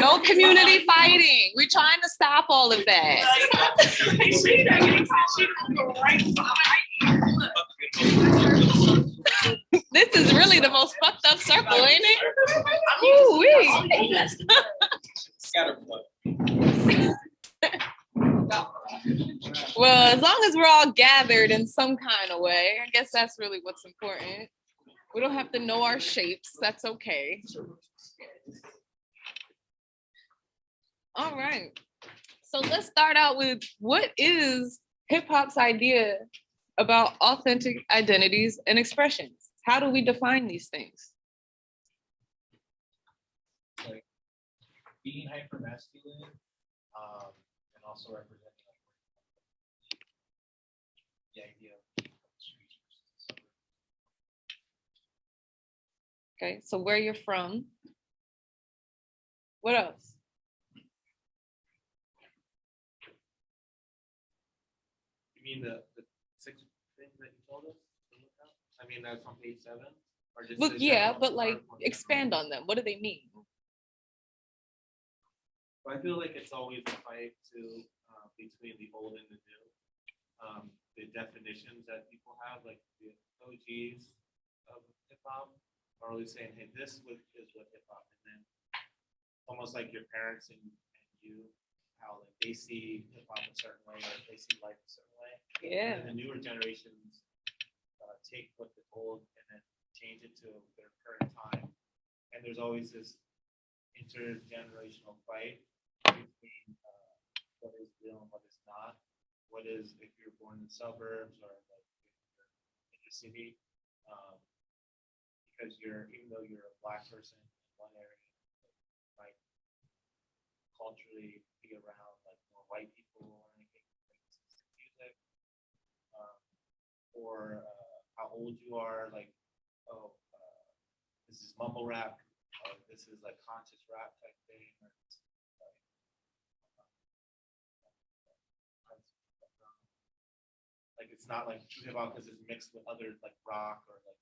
No community fighting. We're trying to stop all of that. This is really the most fucked up circle, ain't it? Well, as long as we're all gathered in some kind of way, I guess that's really what's important. We don't have to know our shapes. That's okay. All right. So let's start out with, what is hip hop's idea about authentic identities and expressions? How do we define these things? Like being hyper masculine, and also representing the idea of the streets versus the suburbs. Okay, so where you're from. What else? You mean the 6 things that you told us to look up? I mean, that's on page 7? Or just Look, yeah, but like expand on them. What do they mean? Well, I feel like it's always a fight between the old and the new. The definitions that people have, like the OGs of hip hop, are always saying, "Hey, is what hip hop," and then almost like your parents and you, how like they see hip hop a certain way, or they see life a certain way. Yeah. And the newer generations take what the old and then change it to their current time. And there's always this intergenerational fight between what is real and what is not. What is, if you're born in the suburbs or like in the city, because even though you're a Black person in one area, you might culturally be around like more white people or anything, like music, or how old you are, like, oh, this is mumble rap, or this is like conscious rap type thing, or like it's not like true hip hop because it's mixed with other like rock or like.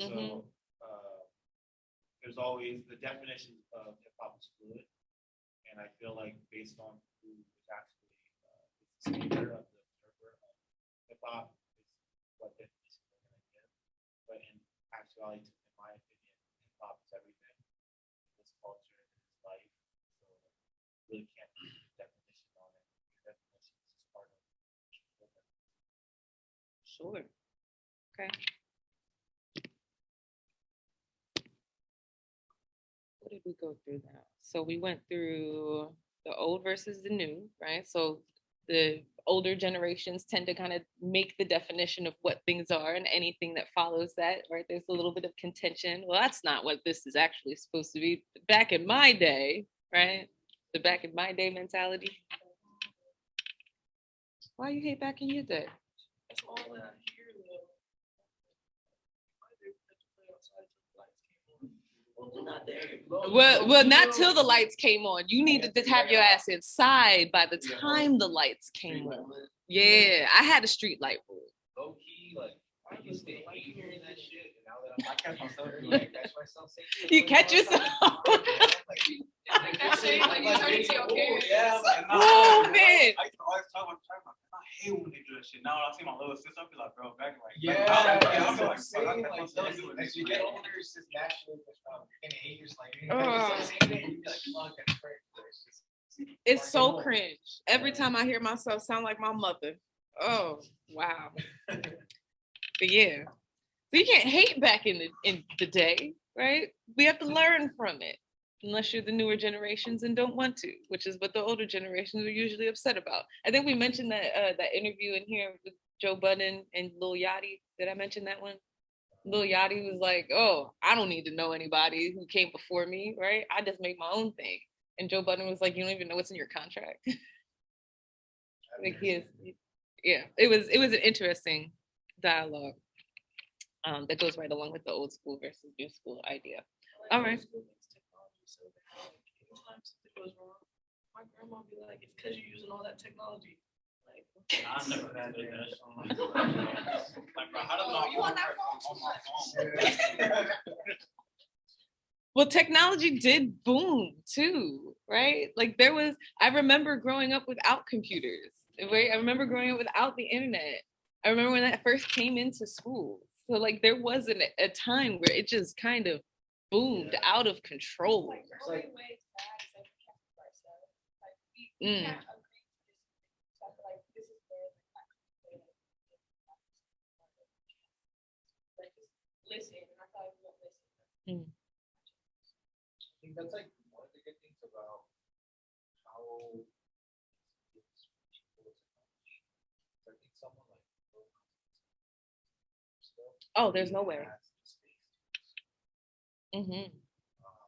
So there's always the definition of hip hop is fluid, and I feel like based on who is actually the speaker of the observer of hip hop is what definition they're going to give. But in actuality, in my opinion, hip hop is everything. It's culture, it's life. So really can't put a definition on it. The definition is just part of it. Sure. Okay. What did we go through now? So we went through the old versus the new, right? So the older generations tend to kind of make the definition of what things are, and anything that follows that, right? There's a little bit of contention. Well, that's not what this is actually supposed to be. Back in my day, right? The back in my day mentality. Why you hate back in your day? That's all that I hear, though. Well, not till the lights came on. You needed to have your ass inside by the time the lights came on. Yeah, I had a street light rule. Low key, like I used to hate hearing that shit, and now that I catch myself, like catch myself saying, you catch yourself. Like that shit, like you turn into your parents. Yeah, like, Oh man. I used to always tell my child, I hate when they do that shit. Now when I see my little sister, I'll be like, bro, back like, I'm like, saying, like, as you get older, it's just naturally just you're gonna hate yourself. You're gonna say anything, you're like, fuck, that's crazy. It's so cringe. Every time I hear myself sound like my mother. Oh, wow. But yeah. So you can't hate back in the day, right? We have to learn from it. Unless you're the newer generations and don't want to, which is what the older generations are usually upset about. I think we mentioned that that interview in here with Joe Budden and Lil Yachty. Did I mention that one? Lil Yachty was like, "Oh, I don't need to know anybody who came before me, right? I just make my own thing." And Joe Budden was like, "You don't even know what's in your contract." Like he is, yeah. It was an interesting dialogue that goes right along with the old school versus new school idea. All right. grandma be like, it's because you're using all that technology. Like, I never had that song. Like, bro, how does Oh, my you want that phone phone work on my phone? Well, technology did boom too, right? Like I remember growing up without computers, right? I remember growing up without the internet. I remember when that first came into school. So like there wasn't a time where it just kind of boomed out of control. Like, the only way it's bad is like we can't do ourselves. Like we Mm. can't agree to this. So I feel like this is where the actual way that like just listen, and I feel like we don't listen. I think that's like one of the good things about how it's people with technology. I think someone like Bill Clinton still Oh, there's no way. has the space Mm-hmm. um,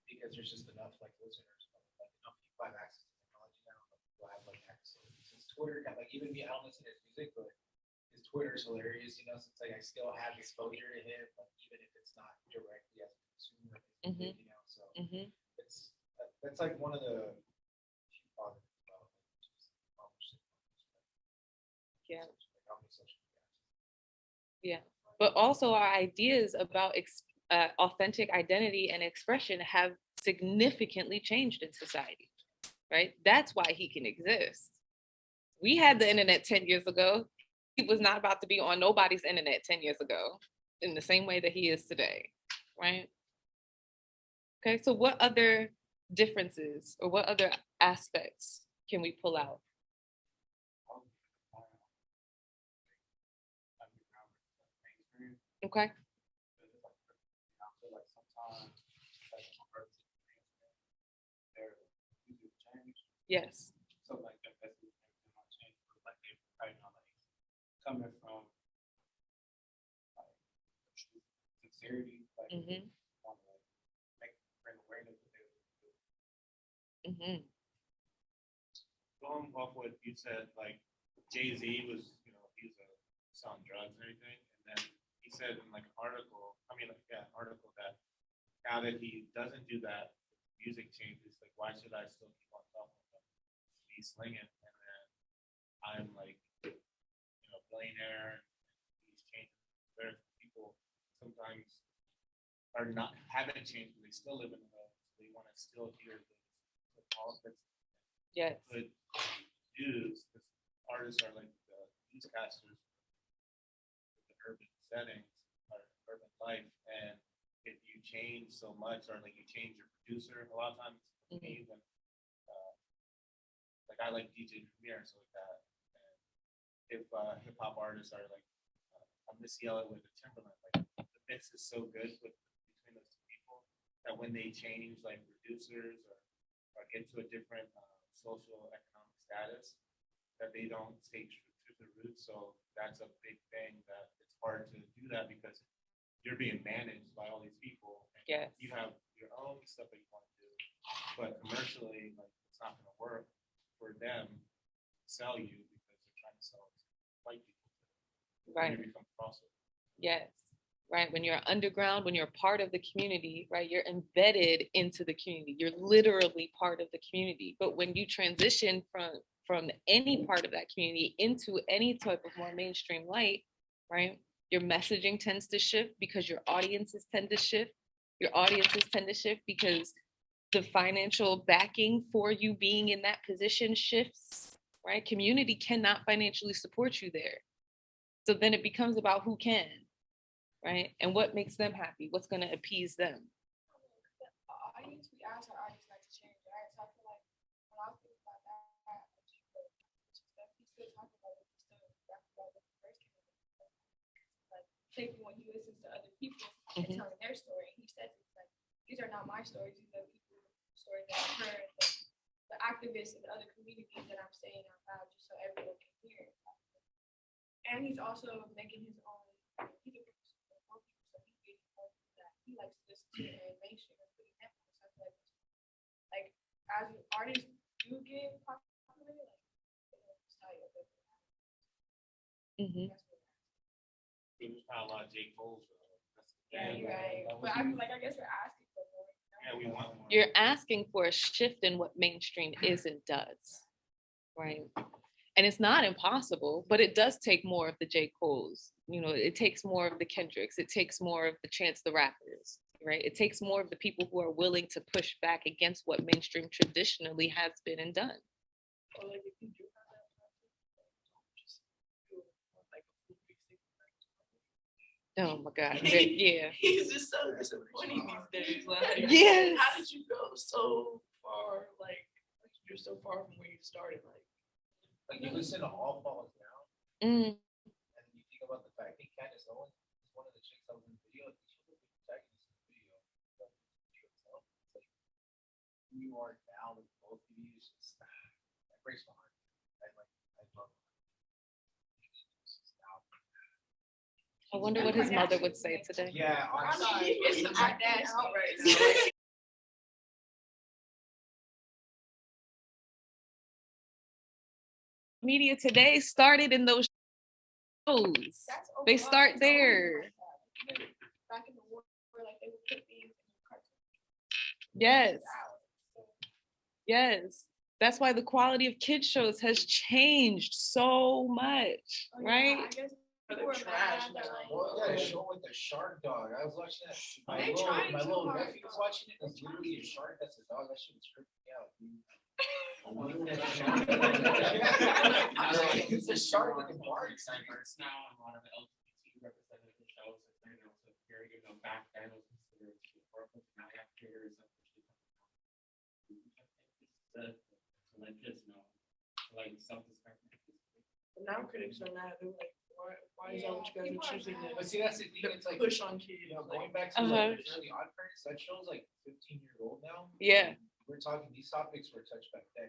because there's just enough like listeners, like enough people have access to technology now. Like, people have like access. Since Twitter got like even me, I don't listen to his music, but his Twitter is hilarious. You know, since like I still have exposure to him, like even if it's not directly as a consumer, Mhm. you know, so. Mm-hmm. That's like one of the few positives about it, just accomplishing, Yeah. like how many social media. But also our ideas about authentic identity and expression have significantly changed in society, right? That's why he can exist. We had the internet 10 years ago. He was not about to be on nobody's internet 10 years ago in the same way that he is today, right? Okay, so what other differences or what other aspects can we pull out? Okay. Yes. So like that message might change, but like they probably not like coming from like truth, sincerity, like Mm-hmm. want to like bring awareness that they would do. Mm-hmm. Going off what you said, like Jay-Z was, he was selling drugs and everything. And then he said in like an article, an article that now that he doesn't do that, music changes. Like, why should I still keep on talking about me slinging? And then I'm like, billionaire. He's changing. There are people sometimes haven't changed, but they still live in the hood. So they want to still hear the politics. Yes. Good news, because artists are like the newscasters in the urban settings or urban life, and if you change so much or like you change your producer, a lot of times for me when like I like DJ Premier and stuff like that, and if hip hop artists are like I'm Missy Elliott with the Timberland, like the mix is so good between those two people that when they change like producers or get to a different social economic status, that they don't stay true to the roots. So that's a big thing that it's hard to do that because you're being managed by all these people. And Yes. You have your own stuff that you want to do, but commercially, like it's not going to work for them to sell you because they're trying to sell it to white people. Right. You become crossover. Yes. Right. When you're underground, when you're part of the community, right, you're embedded into the community. You're literally part of the community. But when you transition from any part of that community into any type of more mainstream light, right, your messaging tends to shift because your audiences tend to shift. Your audiences tend to shift because the financial backing for you being in that position shifts, right? Community cannot financially support you there. So then it becomes about who can. Right? And what makes them happy? What's going to appease them? The audience we ask our audience like to change, right? So I feel like when I was thinking about that, he's still talking about it, he's still rapping about what the first came out. Like, say when he listens to other people and telling their story, he says it's like, these are not my stories, these are people's stories that I've heard, the activists in the other communities that I'm saying out loud just so everyone can hear it. And he's also making his own, he's a producer for more people, so he's getting more people that he likes to listen to and mainstream and putting that on stuff like as artists do get popular, like it's like There's not a lot of J. Cole's. yeah, you're right. But I feel like I guess we're asking for more. Yeah, we want more. You're asking for a shift in what mainstream is and does, right? And it's not impossible, but it does take more of the J. Cole's. It takes more of the Kendricks. It takes more of the Chance the Rappers, right? It takes more of the people who are willing to push back against what mainstream traditionally has been and done. Or like if you do have that platform, just do it on, like a full 360. Oh my God. Yeah. He's just so disappointing these days. Like, Yes. how did you go so far? Like you're so far from where you started. Like you listen to All Falls Down, Mm, and you think about the fact that Candace Owens is one of the chicks that was in the video. She was the protagonist in the video. But the video itself, it's like who you are now with both of you is just that breaks my heart. I love it. I wonder what his mother would say today. Yeah, I'm honestly, sorry, It's it's not acting nasty. out right It's now. like- Media today started in those shows. That's They over- start it's always there. like that. Back in the war, where like they would put these in cartoons. Yes. Yes. That's why the quality of kids shows has changed so much, Oh, yeah, right? I guess They're people were trash mad that, now. like, well, that show with the shark dog. I was watching that. They trying My too little hard, nephew was though. watching it. It was literally a shark that's a dog. That shit was tripping me out, dude. It's a shark that can bark. Diverse now, and a lot of LGBT representative shows are trying to also very, back then was considered to be horrible. Now you have creators that actually like this, like self-discovery. But now critics are mad. They're like, why is that what you guys people are are choosing mad. But to see, that's the thing. It's like push on kids? going back to Uh-huh. like Fairly Odd Parents. That show's like 15-year-old now. Yeah. We're talking, these topics were touched back then.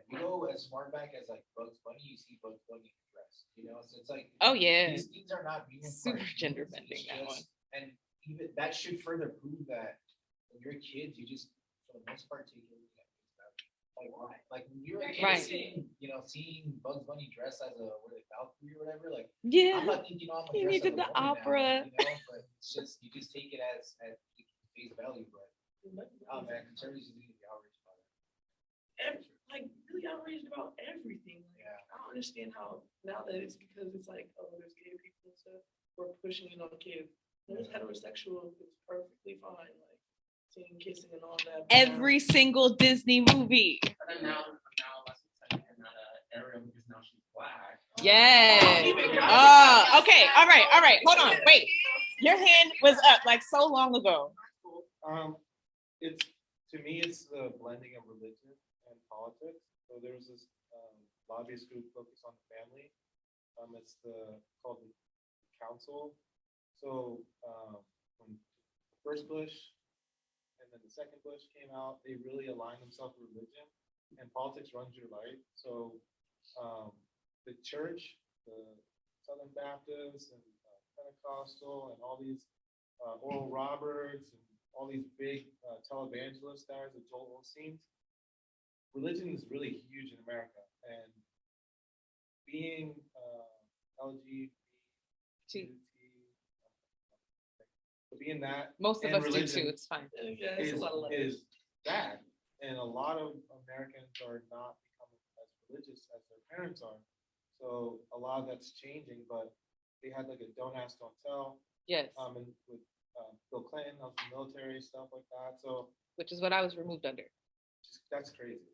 As far back as like Bugs Bunny, you see Bugs Bunny in a dress, so it's like. Oh, yeah. These things are not being Super cartoons, gender it's bending, that just- And even that should further prove that when you're kids, you just, for the most part, take everything at face value. Like when you're a kid, Right. seeing Bugs Bunny dress as a Valkyrie or whatever, like Yeah. I'm not thinking, I'm gonna You dress needed up the a woman opera. now, but it's just you just take it as face value. But oh man, conservatives need to be outraged about it. Like really outraged about everything. Like, Yeah. I don't understand how now that it's because it's like, oh, there's gay people and stuff, we're pushing it on kids. When it's heterosexual, it's perfectly fine. Like seeing kissing and all that. but now- Every single Disney movie. But then now Alessa's like not Ariel because now she's black. Yeah. Even Okay. All right. Hold on. Wait. Your hand was up like so long ago. It's, to me, it's the blending of religion and politics. So there was this lobbyist group focused on the family. It's called the council. So when the first Bush and then the second Bush came out, they really aligned themselves with religion, and politics runs your life. So the church, the Southern Baptist and Pentecostal and all these Oral Roberts and all these big televangelist stars, the Joel Osteen, religion is really huge in America. And being LGBT, being that Most of and us do religion too. It's fine. Yeah, it's a lot of letters. is bad. And a lot of Americans are not becoming as religious as their parents are. So a lot of that's changing, but they had like a don't ask, don't tell. Yes. And with Bill Clinton, of the military, stuff like that. So Which is what I was removed under. that's crazy.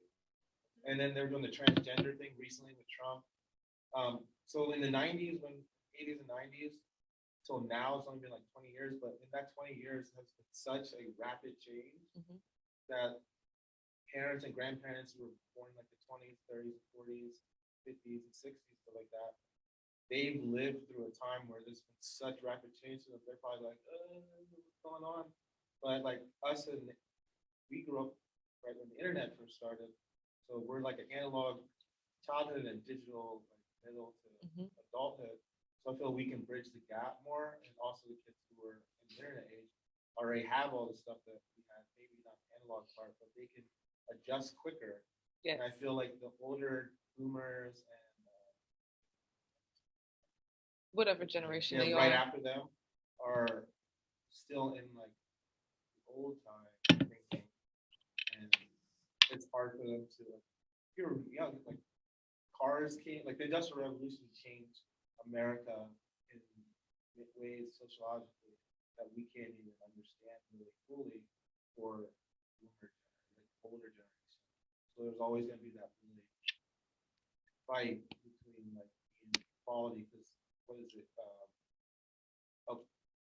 And then they're doing the transgender thing recently with Trump. So in the 90s, 80s and 90s, till now, it's only been like 20 years, but in that 20 years has been such a rapid change Mhm. that parents and grandparents who were born in like the 20s, 30s, 40s, 50s, and 60s, stuff like that, they've lived through a time where there's been such rapid change that they're probably like, what's going on? But like us, and we grew up right when the internet first started, so we're like an analog childhood and digital, like middle to Mhm. adulthood. So I feel we can bridge the gap more, and also the kids who are in the internet age already have all the stuff that we had, maybe not the analog part, but they can adjust quicker. Yes. And I feel like the older boomers and Whatever generation they right are. after them are still in like the old time thinking. it's hard for them to, like, if you're young, like cars came, like the Industrial Revolution changed America in ways sociologically that we can't even understand really fully for older generation. So there's always going to be that really fight between like equality, because what is it?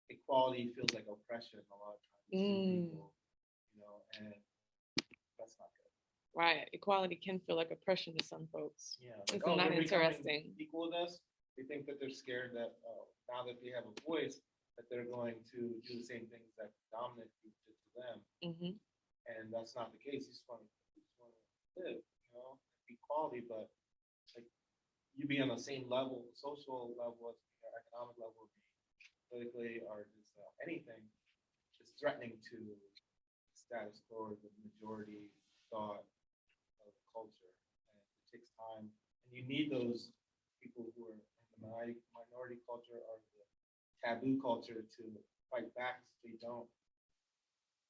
Equality feels like oppression a lot of times to people, you know, and that's not good. Right. Equality can feel like oppression to some folks. Yeah. Isn't oh, that they're becoming interesting? Equal with us. They think that they're scared that now that they have a voice, that they're going to do the same things that dominant group did to them. Hmm. And that's not the case. You just want to live, you know, equality, but like you be on the same level, social level, economic level, politically, or just anything, is threatening to status quo, the majority thought of culture. And it takes time, and you need those people who are in the minority culture or the taboo culture to fight back. If they don't,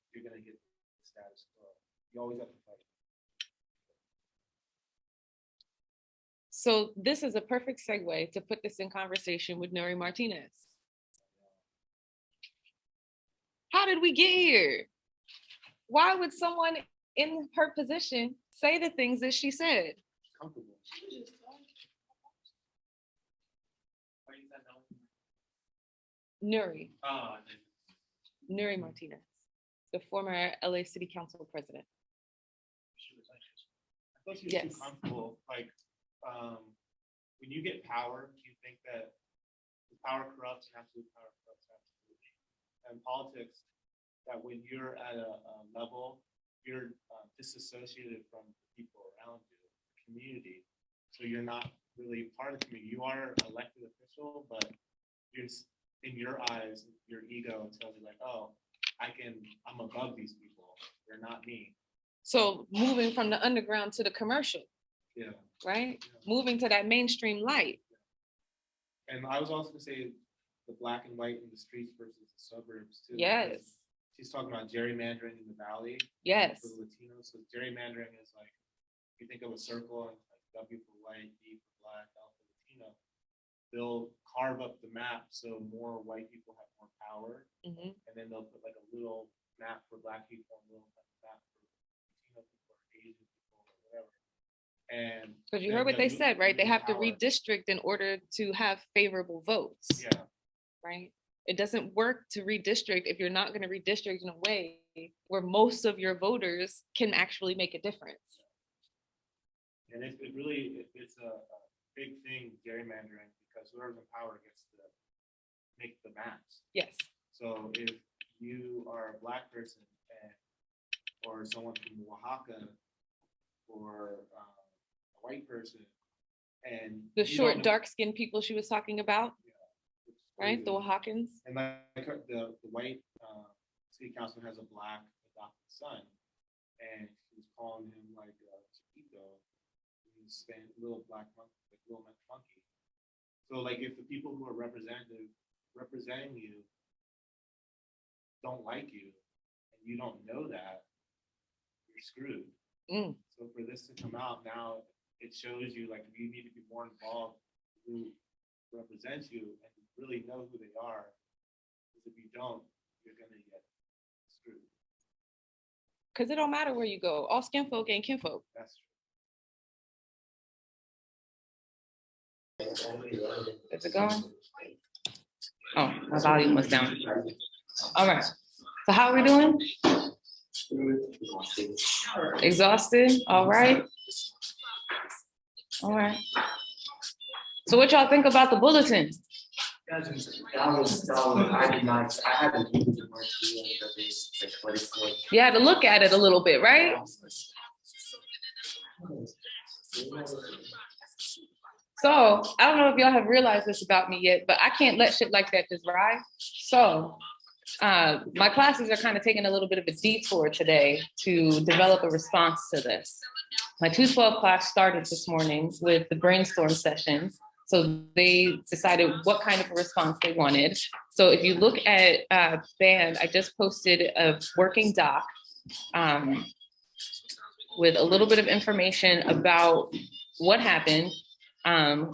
you're gonna get the status quo. You always have to fight. So this is a perfect segue to put this in conversation with Nuri Martinez. How did we get here? Why would someone in her position say the things that she said? Comfortable. Nuri Nuri. Martinez, the former LA City Council president. I thought she was Yes. too comfortable. Like, when you get power, you think that the power corrupts, and absolute power corrupts absolutely. And politics, that when you're at a level, you're disassociated from the people around you, the community. So you're not really part of the community. You are an elected official, but you're in your eyes, your ego tells you like, oh, I'm above these people. They're not me. So moving from the underground to the commercial, Yeah. right? Yeah. Moving to that mainstream light. And I was also gonna say the black and white in the streets versus the suburbs too. Yes, She's talking about gerrymandering in the valley. yes. For the Latinos. So gerrymandering is like, if you think of a circle and like W for white, D for black, L for Latino, they'll carve up the map so more white people have more power. Mhm. And then they'll put like a little map for black people and a little map for Latino people or Asian people or whatever. And Because you then heard what they they'll said, right? They lose have to power. redistrict in order to have favorable votes, Yeah. right? It doesn't work to redistrict if you're not going to redistrict in a way where most of your voters can actually make a difference. And it's a big thing, gerrymandering, because whoever's in power gets to make the maps. Yes. So if you are a black person or someone from Oaxaca or a white person, and The you short, don't know- dark-skinned people she was talking about, it's right? The crazy. Oaxacans. And like the white city councilman has a black adopted son, and he was calling him like Chiquito, little black monkey, like little monkey. So like if the people who are representing you don't like you, and you don't know that, you're screwed. Mm. So for this to come out now, it shows you like you need to be more involved who represents you and really know who they are. Because if you don't, you're gonna get screwed. Because it don't matter where you go. All skin folk ain't kinfolk. That's true. Is it going? Oh, my volume was down. All right. So how are we doing? Exhausted? All right. All right. So what y'all think about the bulletin? I did not, I had to read the word because it's what it said. You had to look at it a little bit, right? So I don't know if y'all have realized this about me yet, but I can't let shit like that just ride. So my classes are kind of taking a little bit of a detour today to develop a response to this. My 212 class started this morning with the brainstorm sessions. So they decided what kind of a response they wanted. So if you look at band, I just posted a working doc with a little bit of information about what happened,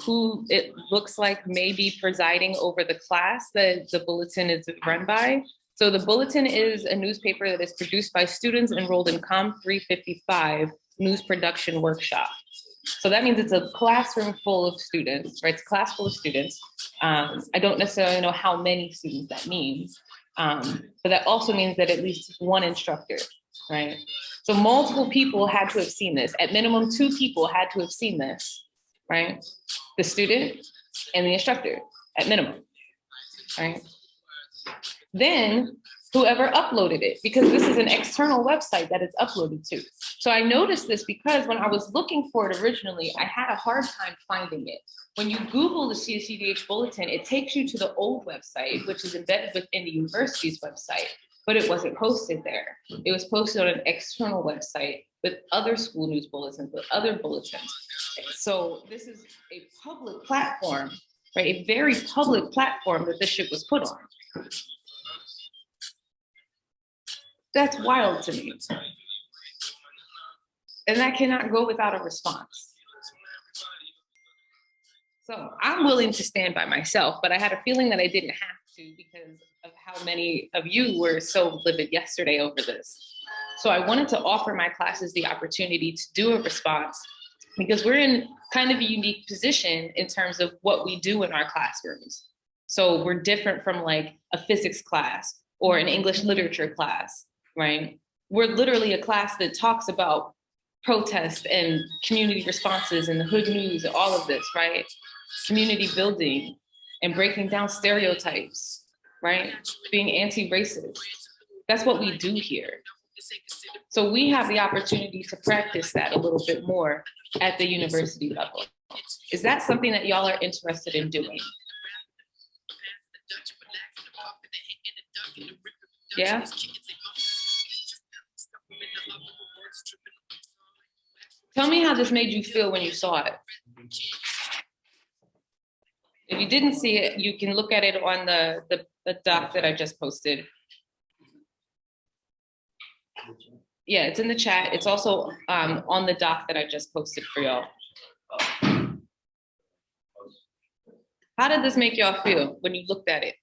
who it looks like may be presiding over the class that the bulletin is run by. So the bulletin is a newspaper that is produced by students enrolled in COM 355 News Production Workshop. So that means it's a classroom full of students, right? It's a class full of students. I don't necessarily know how many students that means, but that also means that at least one instructor, right? So multiple people had to have seen this. At minimum, 2 people had to have seen this, right? The student and the instructor, at minimum, right? Then whoever uploaded it, because this is an external website that it's uploaded to. So I noticed this because when I was looking for it originally, I had a hard time finding it. When you Google the CSUDH bulletin, it takes you to the old website, which is embedded within the university's website, but it wasn't posted there. It was posted on an external website with other school news bulletins, with other bulletins. So this is a public platform, right? A very public platform that this shit was put on. That's wild to me. And that cannot go without a response. So I'm willing to stand by myself, but I had a feeling that I didn't have to because of how many of you were so livid yesterday over this. So I wanted to offer my classes the opportunity to do a response because we're in kind of a unique position in terms of what we do in our classrooms. So we're different from like a physics class or an English literature class, right? We're literally a class that talks about protest and community responses and the hood news and all of this, right? Community building and breaking down stereotypes, right? Being anti-racist. That's what we do here. So we have the opportunity to practice that a little bit more at the university level. Is that something that y'all are interested in doing? Yeah? Tell me how this made you feel when you saw it. If you didn't see it, you can look at it on the doc that I just posted. Yeah, it's in the chat. It's also on the doc that I just posted for y'all. How did this make y'all feel when you looked at it?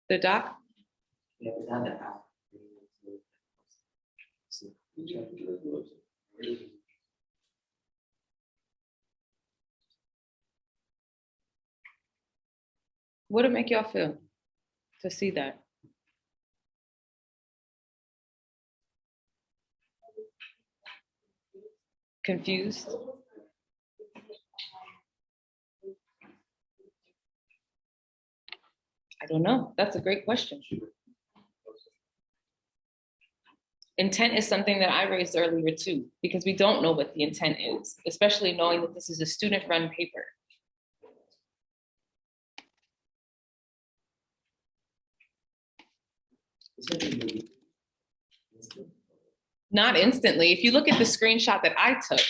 The doc? Yeah, it's not that app. What did it make y'all feel to see that? Confused? I don't know. That's a great question. Intent is something that I raised earlier too, because we don't know what the intent is, especially knowing that this is a student-run paper. Not instantly. If you look at the screenshot that I took,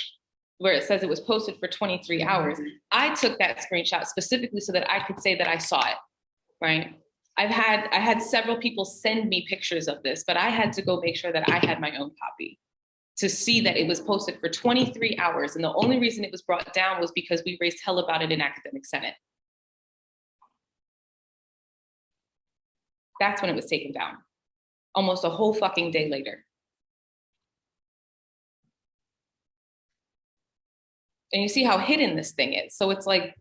where it says it was posted for 23 hours, I took that screenshot specifically so that I could say that I saw it, right? I had several people send me pictures of this, but I had to go make sure that I had my own copy to see that it was posted for 23 hours. And the only reason it was brought down was because we raised hell about it in Academic Senate. That's when it was taken down, almost a whole fucking day later. And you see how hidden this thing is. So it's like,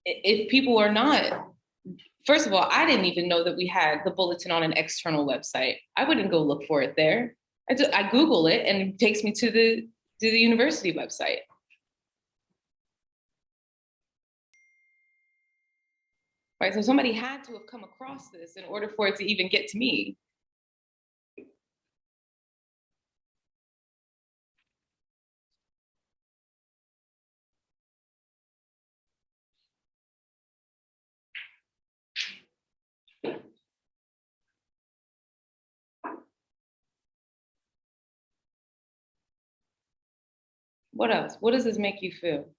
if people are not, first of all, I didn't even know that we had the bulletin on an external website. I wouldn't go look for it there. I Google it and it takes me to the university website. Right, so somebody had to have come across this in order for it to even get to me. What else? What does this make you feel?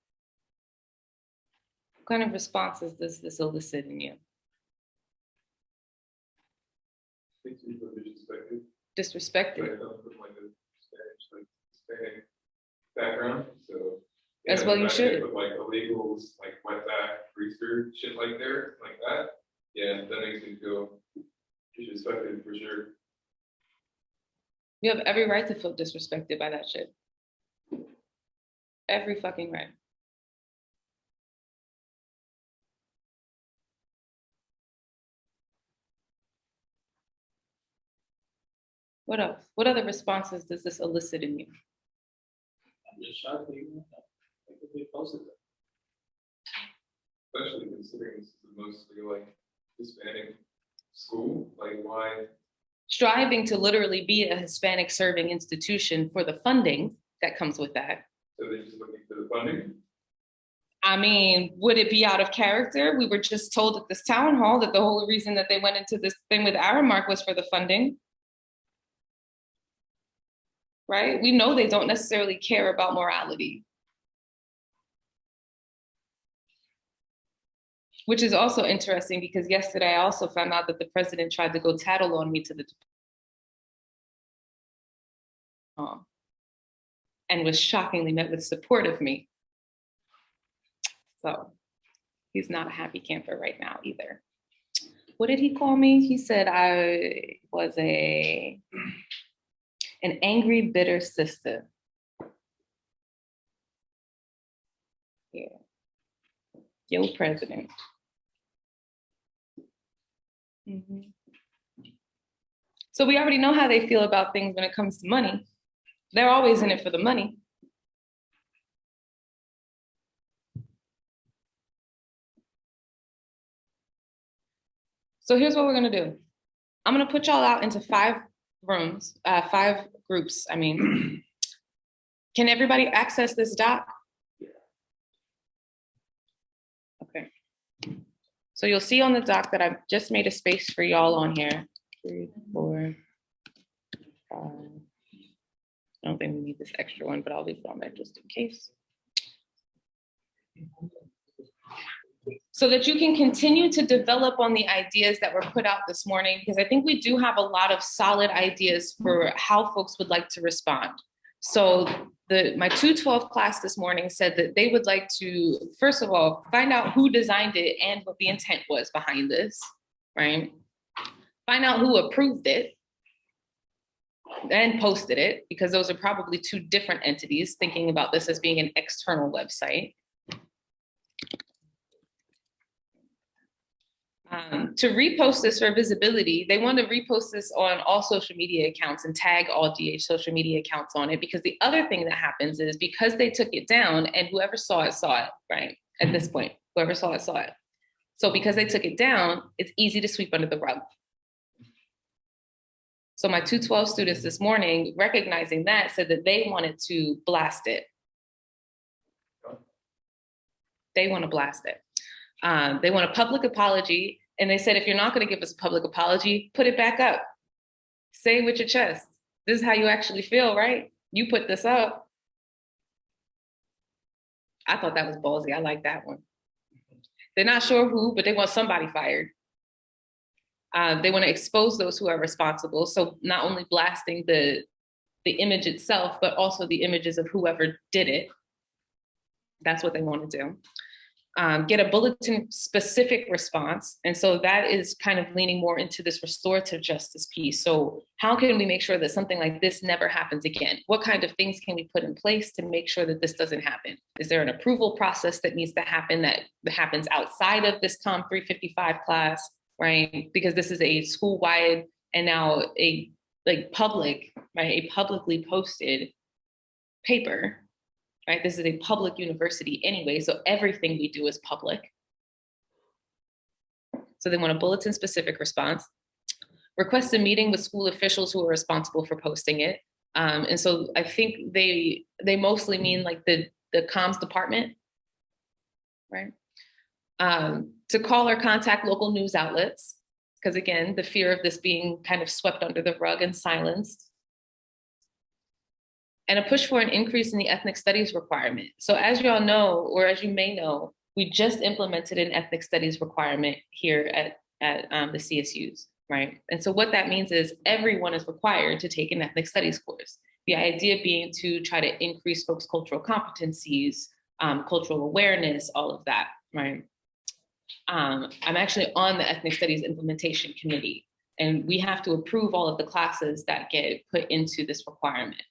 What kind of responses does this elicit in you? Makes me feel disrespected. Disrespected. I come from like a Hispanic background, so. As yeah, well the you fact they should. Put like illegals, like wetback, greaser, shit like there, like that, yeah, that makes me feel disrespected for sure. You have every right to feel disrespected by that shit. Every fucking right. What else? What other responses does this elicit in you? I'm just shocked that you think that they posted that. Especially considering this is mostly like Hispanic school, like why, Striving to literally be a Hispanic serving institution for the funding that comes with that. so they're just looking for the funding? I mean, would it be out of character? We were just told at this town hall that the whole reason that they went into this thing with Aramark was for the funding. Right? We know they don't necessarily care about morality. Which is also interesting because yesterday I also found out that the president tried to go tattle on me to the and was shockingly met with support of me. So he's not a happy camper right now either. What did he call me? He said I was an angry, bitter sister. Yeah. Yo, president. Mhm. So we already know how they feel about things when it comes to money. They're always in it for the money. So here's what we're gonna do. I'm gonna put y'all out into 5 rooms, 5 groups, I mean. Can everybody access this doc? Okay. So you'll see on the doc that I've just made a space for y'all on here. 3, 4, 5. I don't think we need this extra one, but I'll leave it on there just in case. So that you can continue to develop on the ideas that were put out this morning, because I think we do have a lot of solid ideas for how folks would like to respond. So my 212 class this morning said that they would like to, first of all, find out who designed it and what the intent was behind this, right? Find out who approved it, then posted it, because those are probably 2 different entities thinking about this as being an external website. To repost this for visibility, they want to repost this on all social media accounts and tag all DH social media accounts on it, because the other thing that happens is because they took it down and whoever saw it, right? At this point, whoever saw it. So because they took it down, it's easy to sweep under the rug. So my 212 students this morning, recognizing that, said that they wanted to blast it. They want to blast it. They want a public apology. And they said, if you're not going to give us a public apology, put it back up. Say it with your chest. This is how you actually feel, right? You put this up. I thought that was ballsy. I like that one. They're not sure who, but they want somebody fired. They want to expose those who are responsible. So not only blasting the image itself, but also the images of whoever did it. That's what they want to do. Get a bulletin specific response. And so that is kind of leaning more into this restorative justice piece. So how can we make sure that something like this never happens again? What kind of things can we put in place to make sure that this doesn't happen? Is there an approval process that needs to happen that happens outside of this COM 355 class, right? Because this is a school-wide and now a public, right? A publicly posted paper. Right? This is a public university anyway, so everything we do is public. So they want a bulletin specific response. Request a meeting with school officials who are responsible for posting it. And so I think they mostly mean like the comms department, right? To call or contact local news outlets, because again, the fear of this being kind of swept under the rug and silenced. and a push for an increase in the ethnic studies requirement. So as you all know, or as you may know, we just implemented an ethnic studies requirement here at the CSUs, right? And so what that means is everyone is required to take an ethnic studies course. The idea being to try to increase folks' cultural competencies, cultural awareness, all of that, right? I'm actually on the ethnic studies implementation committee, and we have to approve all of the classes that get put into this requirement.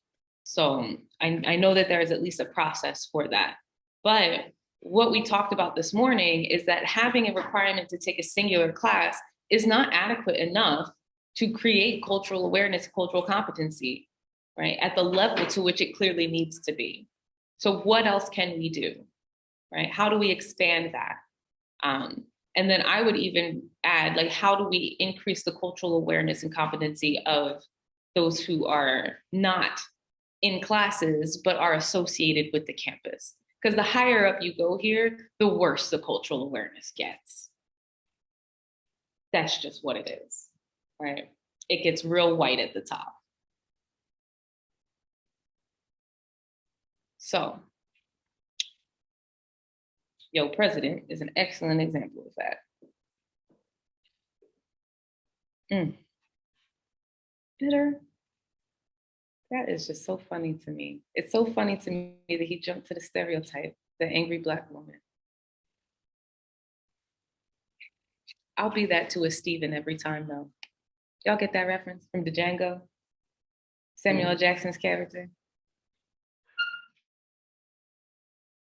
So I know that there is at least a process for that. But what we talked about this morning is that having a requirement to take a singular class is not adequate enough to create cultural awareness, cultural competency, right? At the level to which it clearly needs to be. So what else can we do, right? How do we expand that? And then I would even add, like, how do we increase the cultural awareness and competency of those who are not in classes, but are associated with the campus? Because the higher up you go here, the worse the cultural awareness gets. That's just what it is, right? It gets real white at the top. So, Yo President is an excellent example of that. Bitter. That is just so funny to me. It's so funny to me that he jumped to the stereotype, the angry Black woman. I'll be that to a Stephen every time though. Y'all get that reference from Django? Samuel L. Jackson's character?